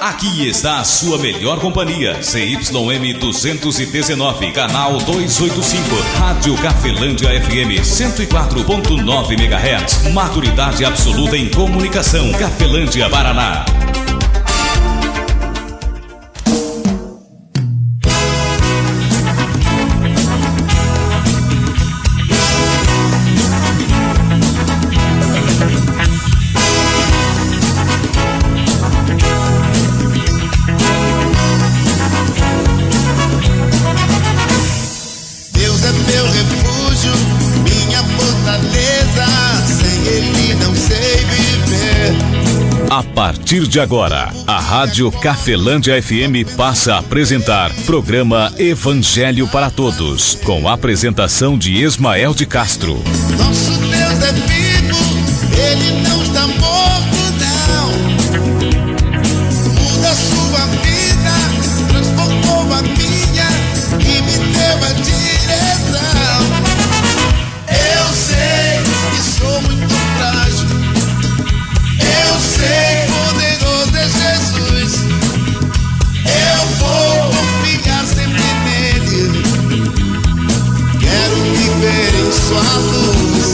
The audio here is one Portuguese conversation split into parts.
Aqui está a sua melhor companhia, CYM 219, canal 285, Rádio Cafelândia FM 104.9 MHz, maturidade absoluta em comunicação, Cafelândia, Paraná. A partir de agora, a Rádio Cafelândia FM passa a apresentar programa Evangelho para Todos, com a apresentação de Ismael de Castro. Nosso Deus é vivo, Ele não está morto, não. Muda sua vida, transformou a minha e me deu a direção. Eu sei que sou muito frágil, eu sei, poderoso é Jesus. Eu vou confiar sempre nele. Quero viver em sua luz.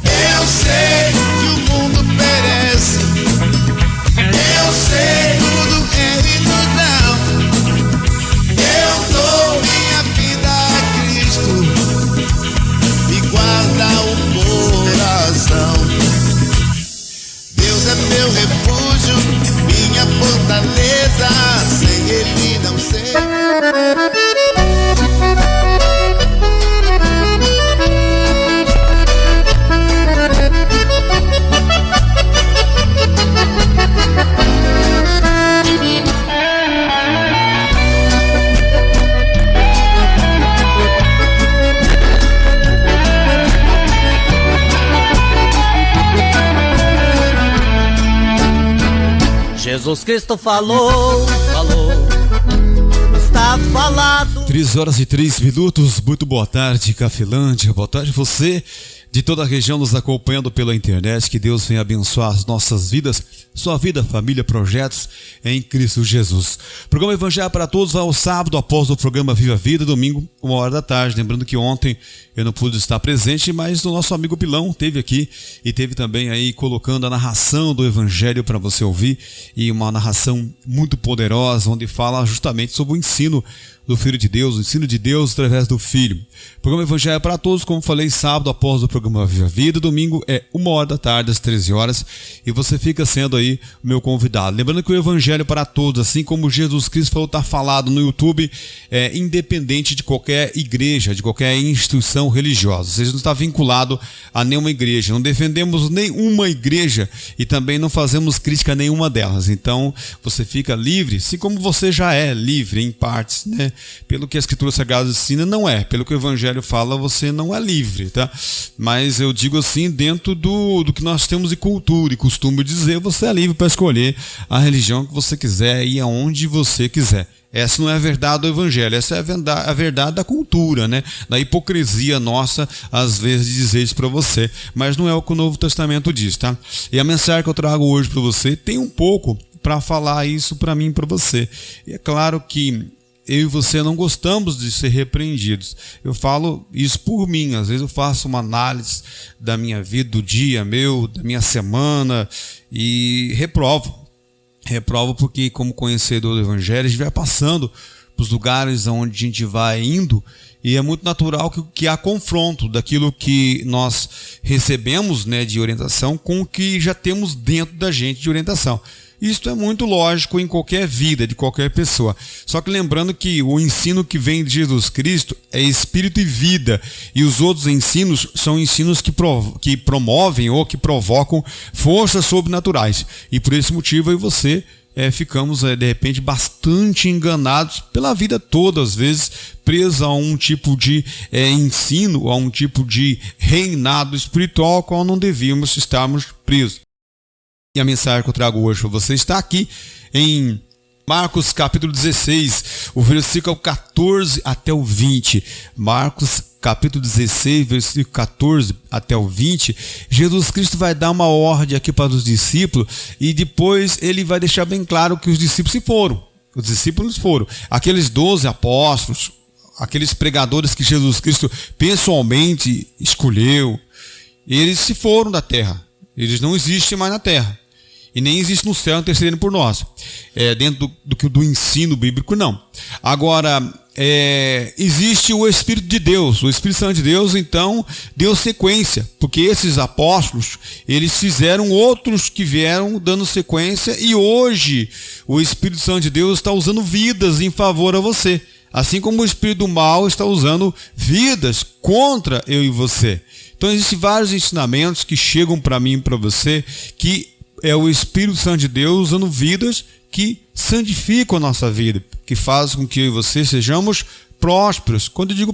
Eu sei que o mundo perece. Eu sei, tudo é ilusão. Eu dou minha vida a Cristo e guarda o coração. Deus é meu refúgio, minha fortaleza, sem Ele não sei. Jesus Cristo falou, está falado. 3h03, muito boa tarde, Cafelândia, boa tarde você de toda a região nos acompanhando pela internet. Que Deus venha abençoar as nossas vidas, sua vida, família, projetos em Cristo Jesus. Programa Evangelho para Todos vai ao sábado após o programa Viva a Vida, domingo, 13h. Lembrando que ontem eu não pude estar presente, mas o nosso amigo Pilão teve aqui e teve também aí colocando a narração do Evangelho para você ouvir, e uma narração muito poderosa, onde fala justamente sobre o ensino do Filho de Deus, o ensino de Deus através do Filho. O programa Evangelho para Todos, como falei, sábado após o programa Viva a Vida, domingo é 13h, às 13h, e você fica sendo aí o meu convidado. Lembrando que o Evangelho para Todos, assim como Jesus Cristo falou, está falado no YouTube, é independente de qualquer igreja, de qualquer instituição religiosa. Você não está vinculado a nenhuma igreja, não defendemos nenhuma igreja e também não fazemos crítica a nenhuma delas. Então você fica livre, assim como você já é livre em partes, né? Pelo que a Escritura Sagrada ensina, não é. Pelo que o Evangelho fala, você não é livre, tá? Mas eu digo assim, dentro do que nós temos de cultura e costume dizer, você é livre para escolher a religião que você quiser e aonde você quiser. Essa não é a verdade do Evangelho, essa é a verdade da cultura, né? Da hipocrisia nossa, às vezes, de dizer isso para você. Mas não é o que o Novo Testamento diz, tá? E a mensagem que eu trago hoje para você tem um pouco para falar isso para mim e para você. E é claro que eu e você não gostamos de ser repreendidos. Eu falo isso por mim. Às vezes eu faço uma análise da minha vida, do dia meu, da minha semana, e reprovo porque, como conhecedor do Evangelho, a gente vai passando para os lugares onde a gente vai indo, e é muito natural que há confronto daquilo que nós recebemos, né, de orientação com o que já temos dentro da gente de orientação. Isto é muito lógico em qualquer vida, de qualquer pessoa. Só que lembrando que o ensino que vem de Jesus Cristo é espírito e vida. E os outros ensinos são ensinos que promovem ou que provocam forças sobrenaturais. E por esse motivo eu e você ficamos, de repente, bastante enganados pela vida toda, às vezes, presos a um tipo de ensino, a um tipo de reinado espiritual ao qual não devíamos estarmos presos. E a mensagem que eu trago hoje para você está aqui em Marcos capítulo 16, o versículo 14 até o 20. Marcos capítulo 16, versículo 14 até o 20. Jesus Cristo vai dar uma ordem aqui para os discípulos e depois ele vai deixar bem claro que os discípulos se foram. Os discípulos foram. Aqueles 12 apóstolos, aqueles pregadores que Jesus Cristo pessoalmente escolheu, eles se foram da terra. Eles não existem mais na terra. E nem existe no céu intercedendo por nós. Dentro do ensino bíblico, não. Agora, existe o Espírito de Deus. O Espírito Santo de Deus, então, deu sequência. Porque esses apóstolos, eles fizeram outros que vieram dando sequência. E hoje, o Espírito Santo de Deus está usando vidas em favor a você. Assim como o Espírito do mal está usando vidas contra eu e você. Então, existem vários ensinamentos que chegam para mim e para você, que é o Espírito Santo de Deus usando vidas que santificam a nossa vida, que fazem com que eu e você sejamos prósperos. Quando eu digo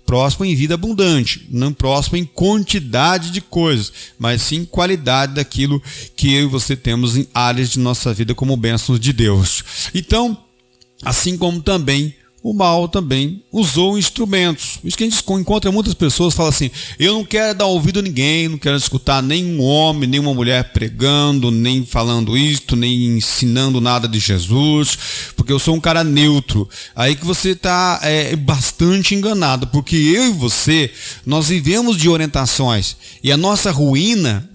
próspero em vida abundante, não próspero em quantidade de coisas, mas sim qualidade daquilo que eu e você temos em áreas de nossa vida como bênçãos de Deus. Então, assim como também o mal também usou instrumentos. Isso que a gente encontra muitas pessoas, fala assim: eu não quero dar ouvido a ninguém, não quero escutar nenhum homem, nenhuma mulher pregando, nem falando isto, nem ensinando nada de Jesus, porque eu sou um cara neutro. Aí que você está bastante enganado, porque eu e você, nós vivemos de orientações, e a nossa ruína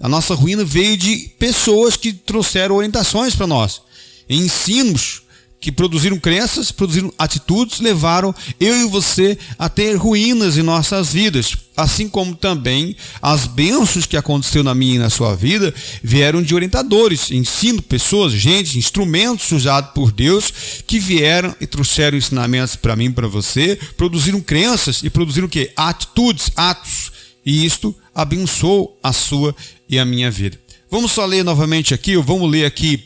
veio de pessoas que trouxeram orientações para nós, ensinos que produziram crenças, produziram atitudes, levaram eu e você a ter ruínas em nossas vidas. Assim como também as bênçãos que aconteceu na minha e na sua vida vieram de orientadores, ensino, pessoas, gente, instrumentos usados por Deus que vieram e trouxeram ensinamentos para mim e para você, produziram crenças e produziram o quê? Atitudes, atos. E isto abençoou a sua e a minha vida. Vamos só ler novamente aqui, ou vamos ler aqui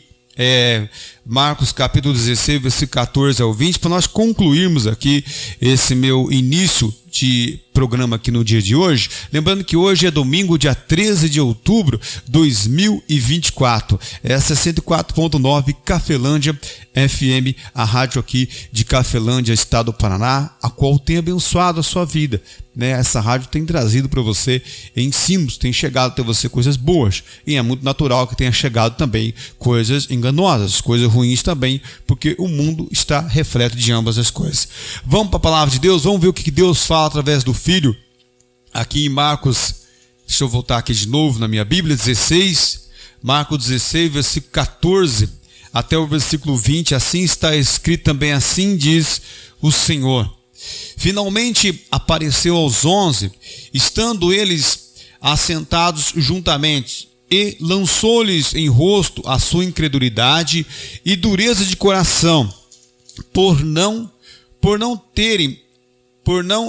Marcos capítulo 16, versículo 14 ao 20, para nós concluirmos aqui esse meu início de programa aqui no dia de hoje. Lembrando que hoje é domingo, dia 13 de outubro de 2024. Essa é 104.9 Cafelândia FM, a rádio aqui de Cafelândia, estado do Paraná, a qual tem abençoado a sua vida. Essa rádio tem trazido para você ensinos, tem chegado até você coisas boas, e é muito natural que tenha chegado também coisas enganosas, coisas ruins também, porque o mundo está repleto de ambas as coisas. Vamos para a palavra de Deus, vamos ver o que Deus fala através do Filho, aqui em Marcos, deixa eu voltar aqui de novo na minha Bíblia, 16, Marcos 16, versículo 14 até o versículo 20, assim está escrito também, assim diz o Senhor. Finalmente apareceu aos 11, estando eles assentados juntamente, e lançou-lhes em rosto a sua incredulidade e dureza de coração, por não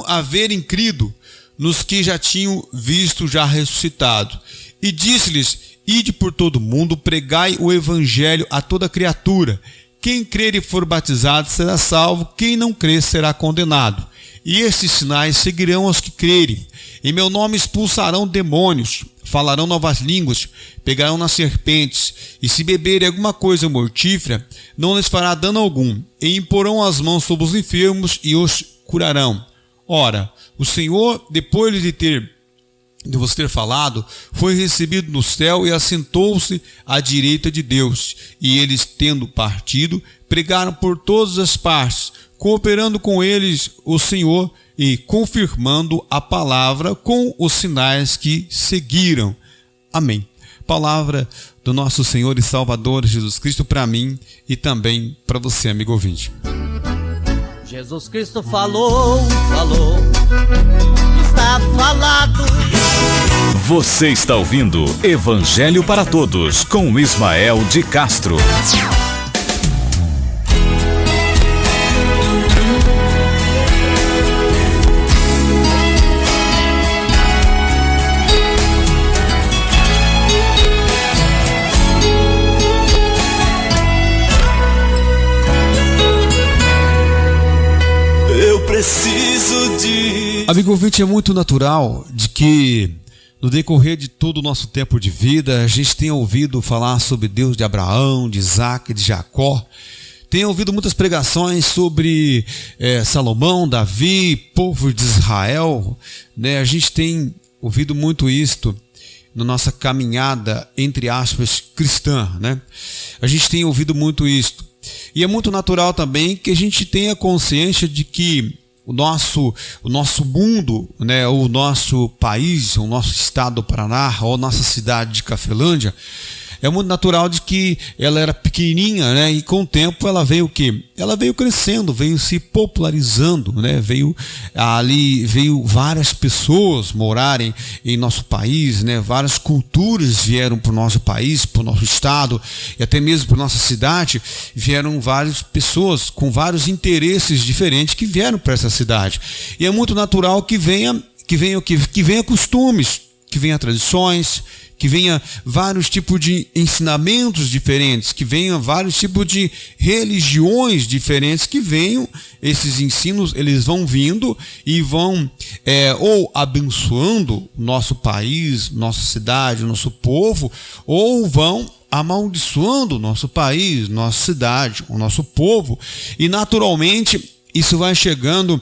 haverem crido nos que já tinham visto já ressuscitado. E disse-lhes: ide por todo o mundo, pregai o evangelho a toda criatura. Quem crer e for batizado será salvo, quem não crer será condenado. E estes sinais seguirão aos que crerem. Em meu nome expulsarão demônios, falarão novas línguas, pegarão nas serpentes, e se beberem alguma coisa mortífera, não lhes fará dano algum, e imporão as mãos sobre os enfermos e os curarão. Ora, o Senhor, depois de vos ter falado, foi recebido no céu e assentou-se à direita de Deus. E eles, tendo partido, pregaram por todas as partes, cooperando com eles o Senhor e confirmando a palavra com os sinais que seguiram. Amém. Palavra do nosso Senhor e Salvador Jesus Cristo para mim e também para você, amigo ouvinte. Jesus Cristo falou, está falado. Você está ouvindo Evangelho para Todos com Ismael de Castro. Amigo ouvinte, é muito natural de que no decorrer de todo o nosso tempo de vida a gente tenha ouvido falar sobre Deus de Abraão, de Isaac, de Jacó, Tenho ouvido muitas pregações sobre Salomão, Davi, povo de Israel, né? A gente tem ouvido muito isto na nossa caminhada, entre aspas, cristã, né? A gente tem ouvido muito isto. E é muito natural também que a gente tenha consciência de que o nosso mundo, né, o nosso país, o nosso estado do Paraná, ou nossa cidade de Cafelândia, é muito natural de que ela era pequenininha, né? E com o tempo ela veio o quê? Ela veio crescendo, veio se popularizando, né? Veio várias pessoas morarem em nosso país, né? Várias culturas vieram para o nosso país, para o nosso estado e até mesmo para nossa cidade. Vieram várias pessoas com vários interesses diferentes que vieram para essa cidade. E é muito natural que venha costumes, que venha tradições, que venha vários tipos de ensinamentos diferentes, que venha vários tipos de religiões diferentes, que venham esses ensinos, eles vão vindo e vão ou abençoando nosso país, nossa cidade, nosso povo, ou vão amaldiçoando nosso país, nossa cidade, o nosso povo. E naturalmente isso vai chegando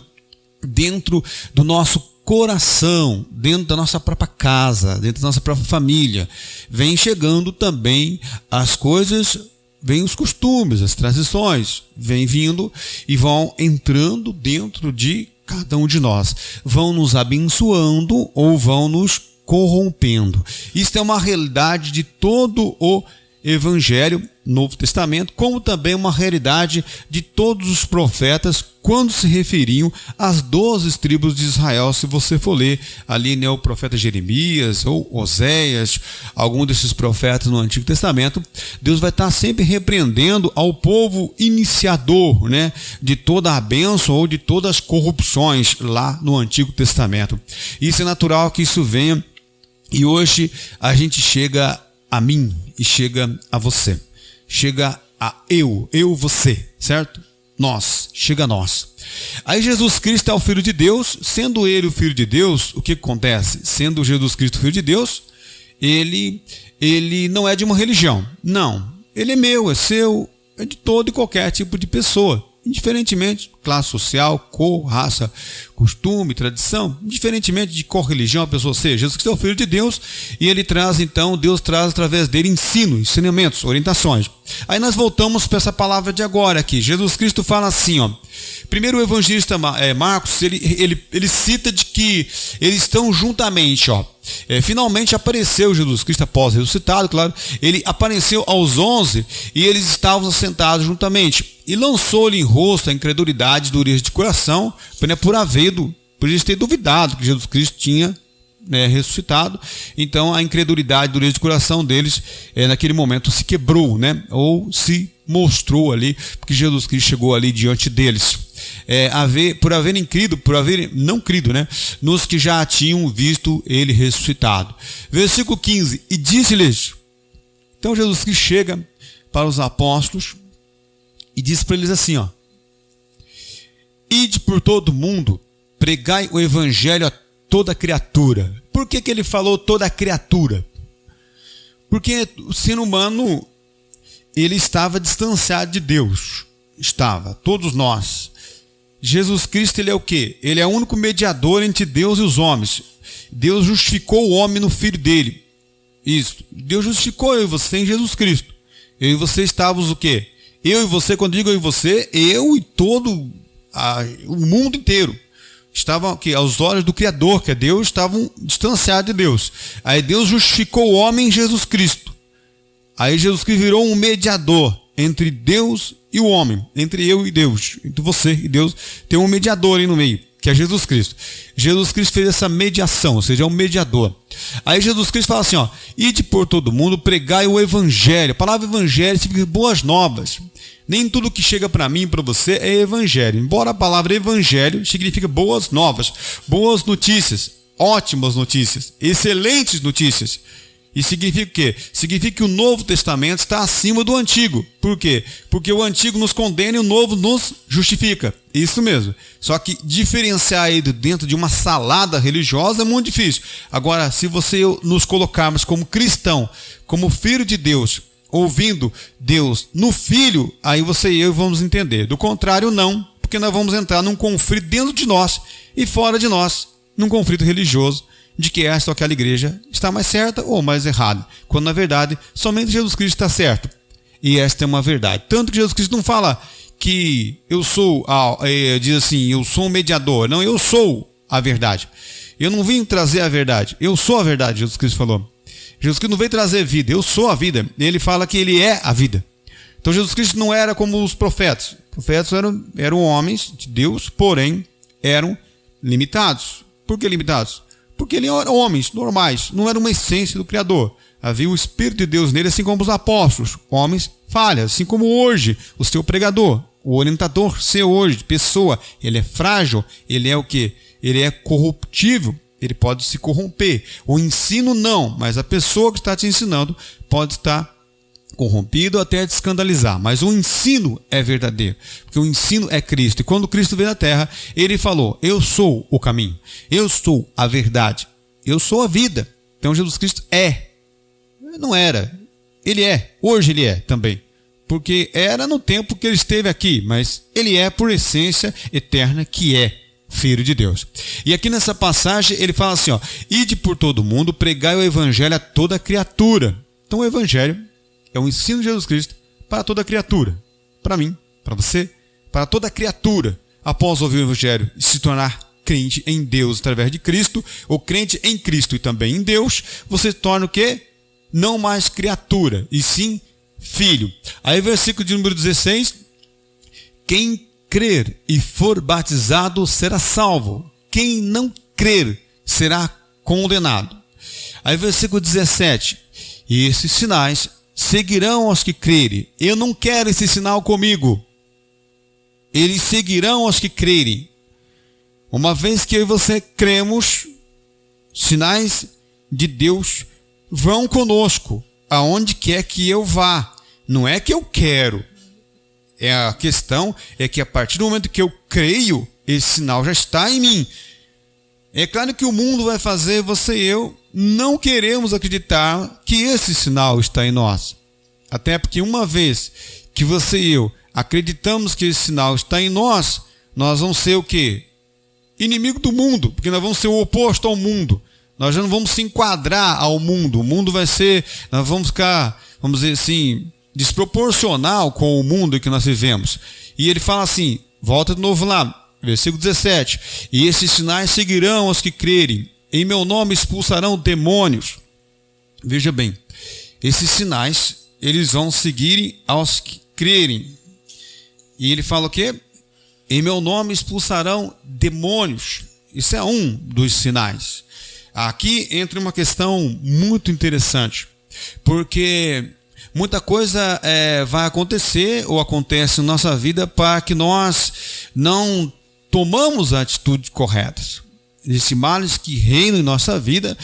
dentro do nosso coração, dentro da nossa própria casa, dentro da nossa própria família. Vem chegando também as coisas, vem os costumes, as tradições, vem vindo e vão entrando dentro de cada um de nós. Vão nos abençoando ou vão nos corrompendo. Isso é uma realidade de todo o Evangelho, Novo Testamento, como também uma realidade de todos os profetas quando se referiam às 12 tribos de Israel. Se você for ler ali, né, o profeta Jeremias ou Oséias, algum desses profetas no Antigo Testamento, Deus vai estar sempre repreendendo ao povo iniciador, né, de toda a bênção ou de todas as corrupções lá no Antigo Testamento. Isso é natural que isso venha, e hoje a gente chega a mim e chega a você, chega a eu, você, certo? Nós, chega a nós. Aí Jesus Cristo é o Filho de Deus. Sendo ele o Filho de Deus, o que acontece? Sendo Jesus Cristo o Filho de Deus, ele não é de uma religião, não, ele é meu, é seu, é de todo e qualquer tipo de pessoa, indiferentemente classe social, cor, raça, costume, tradição, indiferentemente de qual religião a pessoa seja. Jesus Cristo é o Filho de Deus e ele traz, então, Deus traz através dele ensinamentos, orientações. Aí nós voltamos para essa palavra de agora aqui. Jesus Cristo fala assim, ó. Primeiro o evangelista Marcos, ele cita de que eles estão juntamente, ó. Finalmente apareceu Jesus Cristo após ressuscitado, claro. Ele apareceu aos 11 e eles estavam sentados juntamente. E lançou-lhe em rosto a incredulidade, dureza de coração, por eles ter duvidado que Jesus Cristo tinha ressuscitado. Então a incredulidade, dureza de coração deles naquele momento se quebrou, né? Ou se mostrou ali, porque Jesus Cristo chegou ali diante deles. Por haverem não crido, né? Nos que já tinham visto ele ressuscitado. Versículo 15, e disse-lhes, então Jesus Cristo chega para os apóstolos e diz para eles assim, ó: ide por todo mundo, pregai o evangelho a toda criatura. Por que ele falou toda criatura? Porque o ser humano, ele estava distanciado de Deus. Todos nós. Jesus Cristo, ele é o quê? Ele é o único mediador entre Deus e os homens. Deus justificou o homem no Filho dele. Isso. Deus justificou eu e você em Jesus Cristo. Eu e você estávamos o quê? Eu e você, quando digo eu e você, eu e todo o mundo inteiro estavam aqui, aos olhos do Criador, que é Deus, estavam distanciados de Deus. Aí Deus justificou o homem em Jesus Cristo. Aí Jesus Cristo virou um mediador entre Deus e o homem, entre eu e Deus, entre você e Deus. Tem um mediador aí no meio, que é Jesus Cristo. Jesus Cristo fez essa mediação, ou seja, é um mediador. Aí Jesus Cristo fala assim, ó: ide por todo mundo, pregai o evangelho. A palavra evangelho significa boas novas. Nem tudo que chega para mim e para você é evangelho. Embora a palavra evangelho significa boas novas, boas notícias, ótimas notícias, excelentes notícias. E significa o quê? Significa que o Novo Testamento está acima do Antigo. Por quê? Porque o Antigo nos condena e o Novo nos justifica. Isso mesmo. Só que diferenciar ele dentro de uma salada religiosa é muito difícil. Agora, se você nos colocarmos como cristão, como filho de Deus, ouvindo Deus no Filho, aí você e eu vamos entender. Do contrário, não, porque nós vamos entrar num conflito dentro de nós e fora de nós, num conflito religioso, de que esta ou aquela igreja está mais certa ou mais errada, quando na verdade somente Jesus Cristo está certo. E esta é uma verdade. Tanto que Jesus Cristo não fala que eu sou, diz assim, eu sou um mediador. Não, eu sou a verdade. Eu não vim trazer a verdade, eu sou a verdade, Jesus Cristo falou. Jesus Cristo não veio trazer vida, eu sou a vida. Ele fala que ele é a vida. Então Jesus Cristo não era como os profetas. Os profetas eram homens de Deus, porém eram limitados. Por que limitados? Porque eles eram homens normais, não era uma essência do Criador. Havia o Espírito de Deus nele, assim como os apóstolos, homens falhas, assim como hoje o seu pregador, o orientador seu hoje, pessoa, ele é frágil, ele é o quê? Ele é corruptível, ele pode se corromper. O ensino não, mas a pessoa que está te ensinando pode estar corrompido até te escandalizar, mas o ensino é verdadeiro, porque o ensino é Cristo. E quando Cristo veio na terra, ele falou: eu sou o caminho, eu sou a verdade, eu sou a vida. Então Jesus Cristo não era, ele é, hoje ele é também, porque era no tempo que ele esteve aqui, mas ele é por essência eterna, que é Filho de Deus. E aqui nessa passagem ele fala assim, ide por todo mundo, pregai o evangelho a toda criatura. Então o evangelho é o ensino de Jesus Cristo para toda criatura, para mim, para você, para toda criatura. Após ouvir o evangelho e se tornar crente em Deus através de Cristo, ou crente em Cristo e também em Deus, você se torna o quê? Não mais criatura, e sim filho. Aí versículo de número 16, quem crer e for batizado será salvo, quem não crer será condenado. Aí versículo 17, e esses sinais seguirão aos que crerem. Eu não quero esse sinal comigo. Eles seguirão aos que crerem. Uma vez que eu e você cremos, sinais de Deus vão conosco, aonde quer que eu vá. Não é que eu quero. A questão é que a partir do momento que eu creio, esse sinal já está em mim. É claro que o mundo vai fazer, você e eu não queremos acreditar que esse sinal está em nós. Até porque uma vez que você e eu acreditamos que esse sinal está em nós, nós vamos ser o quê? Inimigo do mundo, porque nós vamos ser o oposto ao mundo. Nós já não vamos se enquadrar ao mundo. O mundo vai ser, nós vamos ficar, vamos dizer assim, desproporcional com o mundo em que nós vivemos. E ele fala assim, volta de novo lá, versículo 17, e esses sinais seguirão aos que crerem, em meu nome expulsarão demônios. Veja bem, esses sinais, eles vão seguir aos que crerem. E ele fala o quê? Em meu nome expulsarão demônios. Isso é um dos sinais. Aqui entra uma questão muito interessante, porque muita coisa vai acontecer ou acontece na nossa vida para que nós não tomamos atitudes corretas. Existem males que reinam em nossa vida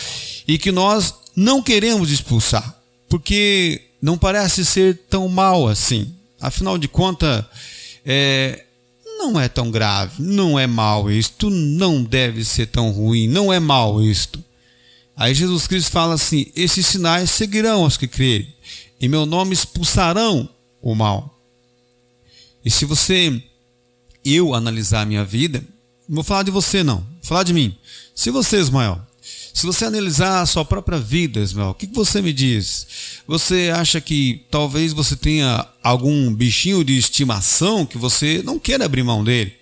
e que nós não queremos expulsar, porque não parece ser tão mal assim. Afinal de contas, não é tão grave, não é mal isto, não deve ser tão ruim, não é mal isto. Aí Jesus Cristo fala assim, esses sinais seguirão aos que crerem, em meu nome expulsarão o mal. E se eu analisar a minha vida, não vou falar de você não, vou falar de mim. Se você, Ismael, se você analisar a sua própria vida, Ismael, o que você me diz? Você acha que talvez você tenha algum bichinho de estimação que você não queira abrir mão dele?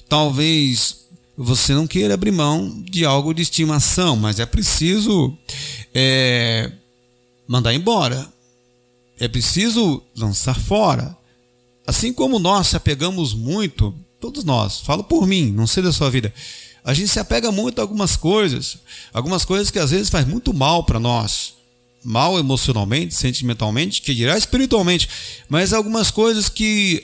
Talvez você não queira abrir mão de algo de estimação, mas é preciso mandar embora. É preciso lançar fora. Assim como nós se apegamos muito, todos nós, falo por mim, não sei da sua vida, a gente se apega muito a algumas coisas que às vezes faz muito mal para nós, mal emocionalmente, sentimentalmente, que dirá espiritualmente, mas algumas coisas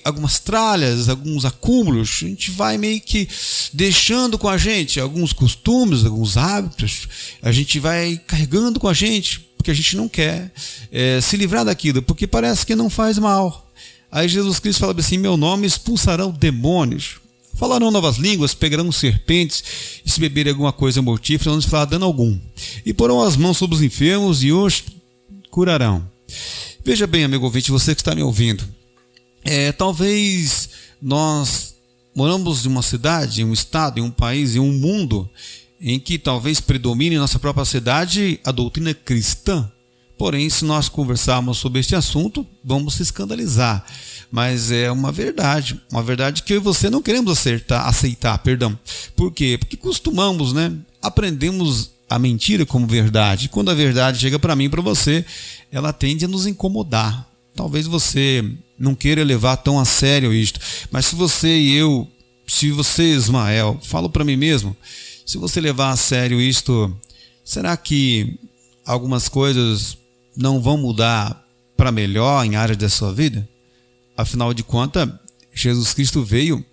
algumas tralhas, alguns acúmulos, a gente vai meio que deixando com a gente, alguns costumes, alguns hábitos, a gente vai carregando com a gente, porque a gente não quer se livrar daquilo, porque parece que não faz mal. Aí Jesus Cristo fala assim, meu nome expulsarão demônios, falarão novas línguas, pegarão serpentes, e se beberem alguma coisa mortífera, não lhes fará dano algum. E porão as mãos sobre os enfermos e os curarão. Veja bem, amigo ouvinte, você que está me ouvindo. Talvez nós moramos em uma cidade, em um estado, em um país, em um mundo em que talvez predomine em nossa própria cidade a doutrina cristã. Porém, se nós conversarmos sobre este assunto, vamos se escandalizar. Mas é uma verdade que eu e você não queremos aceitar. Por quê? Porque costumamos, aprendemos a mentira como verdade. Quando a verdade chega para mim e para você, ela tende a nos incomodar. Talvez você não queira levar tão a sério isto, mas se você, Ismael, falo para mim mesmo, se você levar a sério isto, será que algumas coisas não vão mudar para melhor em áreas da sua vida? Afinal de contas, Jesus Cristo veio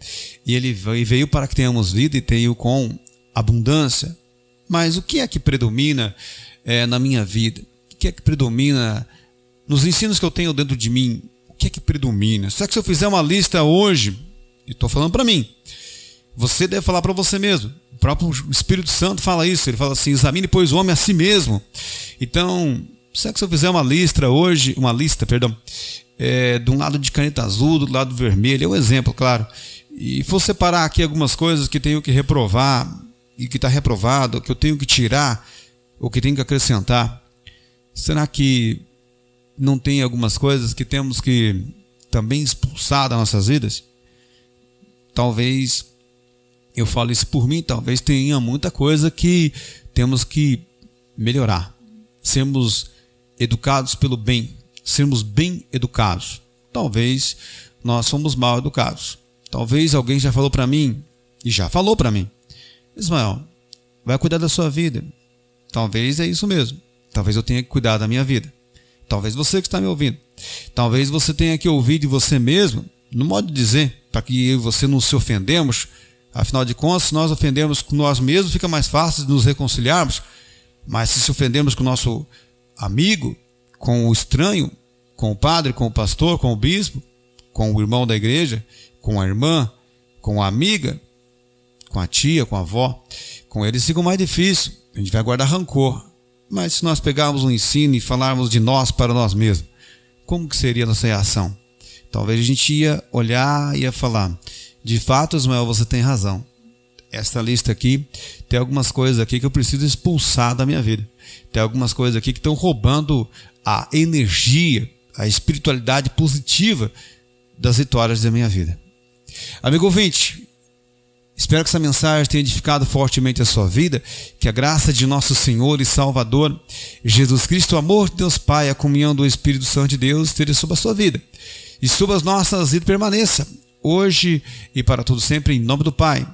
e ele veio para que tenhamos vida e tenhamos com abundância. Mas o que é que predomina na minha vida? O que é que predomina nos ensinos que eu tenho dentro de mim? O que é que predomina? Será que se eu fizer uma lista hoje, e estou falando para mim, você deve falar para você mesmo. O próprio Espírito Santo fala isso. Ele fala assim: examine, pois, o homem a si mesmo. Então, será que se eu fizer uma lista hoje, de um lado de caneta azul, do lado vermelho, é um exemplo, claro, e for separar aqui algumas coisas que tenho que reprovar e que está reprovado, que eu tenho que tirar ou que tenho que acrescentar, será que não tem algumas coisas que temos que também expulsar das nossas vidas? Talvez, eu falo isso por mim, talvez tenha muita coisa que temos que melhorar. Sermos educados pelo bem, sermos bem educados. Talvez nós somos mal educados. Talvez alguém já falou para mim, Ismael, vai cuidar da sua vida. Talvez é isso mesmo. Talvez eu tenha que cuidar da minha vida. Talvez você que está me ouvindo. Talvez você tenha que ouvir de você mesmo, no modo de dizer, para que eu e você não se ofendemos. Afinal de contas, se nós ofendermos com nós mesmos, fica mais fácil de nos reconciliarmos. Mas se ofendermos com o nosso amigo, com o estranho, com o padre, com o pastor, com o bispo, com o irmão da igreja, com a irmã, com a amiga, com a tia, com a avó, com eles fica mais difícil. A gente vai guardar rancor. Mas se nós pegarmos um ensino e falarmos de nós para nós mesmos, como que seria a nossa reação? Talvez a gente ia olhar e ia falar: de fato, Ismael, você tem razão. Esta lista aqui, tem algumas coisas aqui que eu preciso expulsar da minha vida. Tem algumas coisas aqui que estão roubando a energia, a espiritualidade positiva das vitórias da minha vida. Amigo ouvinte, espero que essa mensagem tenha edificado fortemente a sua vida, que a graça de nosso Senhor e Salvador Jesus Cristo, o amor de Deus Pai, a comunhão do Espírito Santo de Deus esteja sobre a sua vida e sobre as nossas vidas permaneça, hoje e para todo sempre, em nome do Pai,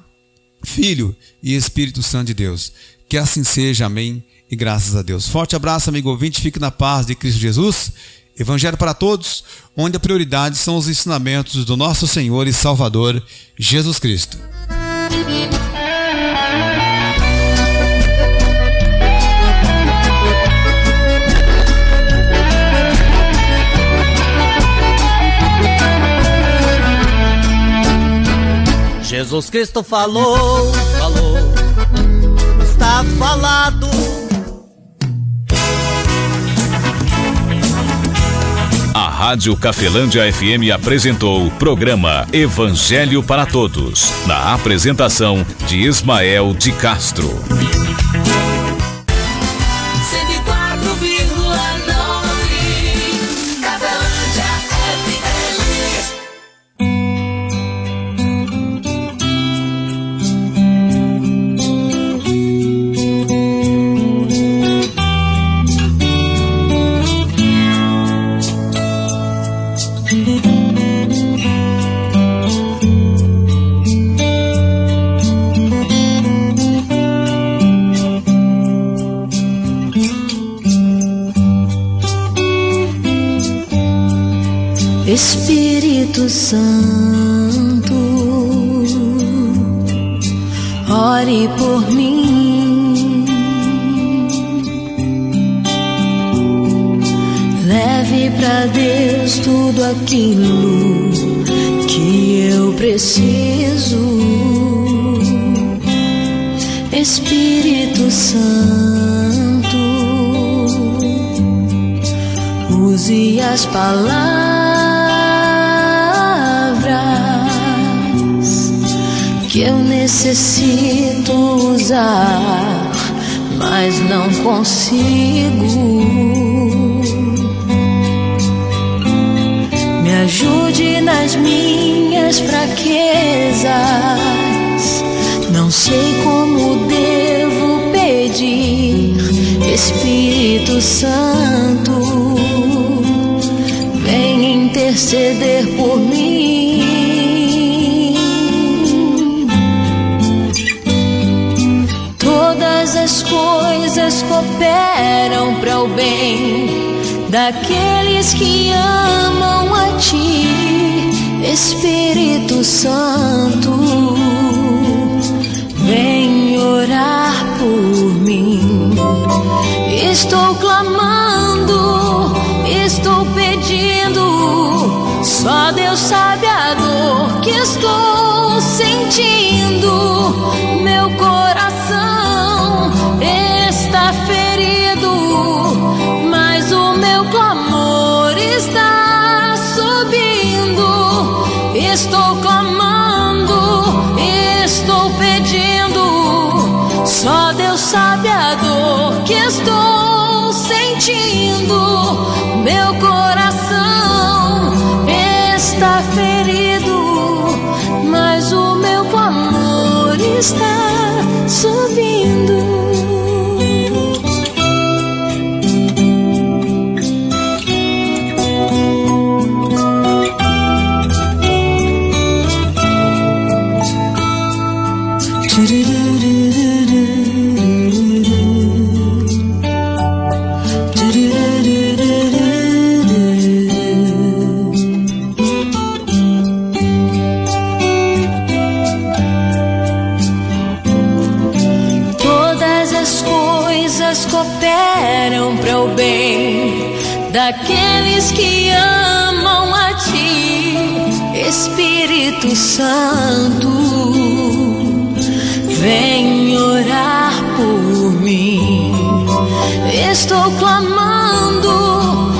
Filho e Espírito Santo de Deus. Que assim seja, amém, e graças a Deus. Forte abraço, amigo ouvinte, fique na paz de Cristo Jesus. Evangelho para todos, onde a prioridade são os ensinamentos do nosso Senhor e Salvador Jesus Cristo. Jesus Cristo falou, está falado. A Rádio Cafelândia FM apresentou o programa Evangelho para Todos, na apresentação de Ismael de Castro. 104,9 Cafelândia Espírito Santo, ore por mim, leve pra Deus tudo aquilo que eu preciso. Espírito Santo, use use as palavras que eu necessito usar, mas não consigo. Me ajude nas minhas fraquezas. Não sei como devo pedir, Espírito Santo, vem interceder por mim. Todas as coisas cooperam para o bem daqueles que amam a Ti, Espírito Santo, vem orar por mim. Estou clamando, estou pedindo, só Deus sabe a dor que estou sentindo. Meu coração está ferido, mas o meu clamor está subindo. Estou clamando, estou pedindo, só Deus sabe a dor que estou sentindo. Meu coração está ferido, mas o meu clamor está subindo. Cooperam para o bem daqueles que amam a Ti, Espírito Santo, vem orar por mim. Estou clamando,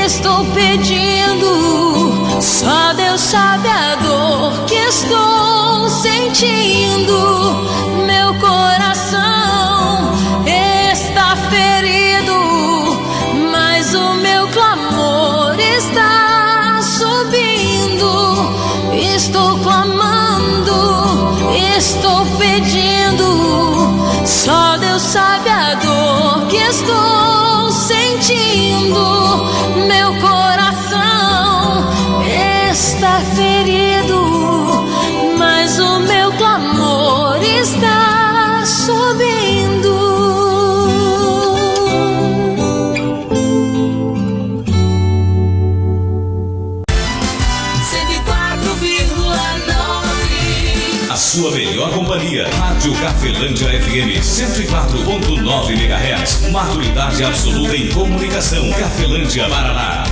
estou pedindo, só Deus sabe a dor que estou sentindo. Meu coração está ferido, mas o meu clamor está subindo. Estou clamando, estou pedindo, só Deus sabe a dor que estou sentindo. Meu coração está ferido, mas o meu clamor está subindo. 104,9. A sua melhor companhia, Rádio Cafelândia FM 104.9 MHz. Maturidade absoluta em comunicação. Cafelândia, Paraná.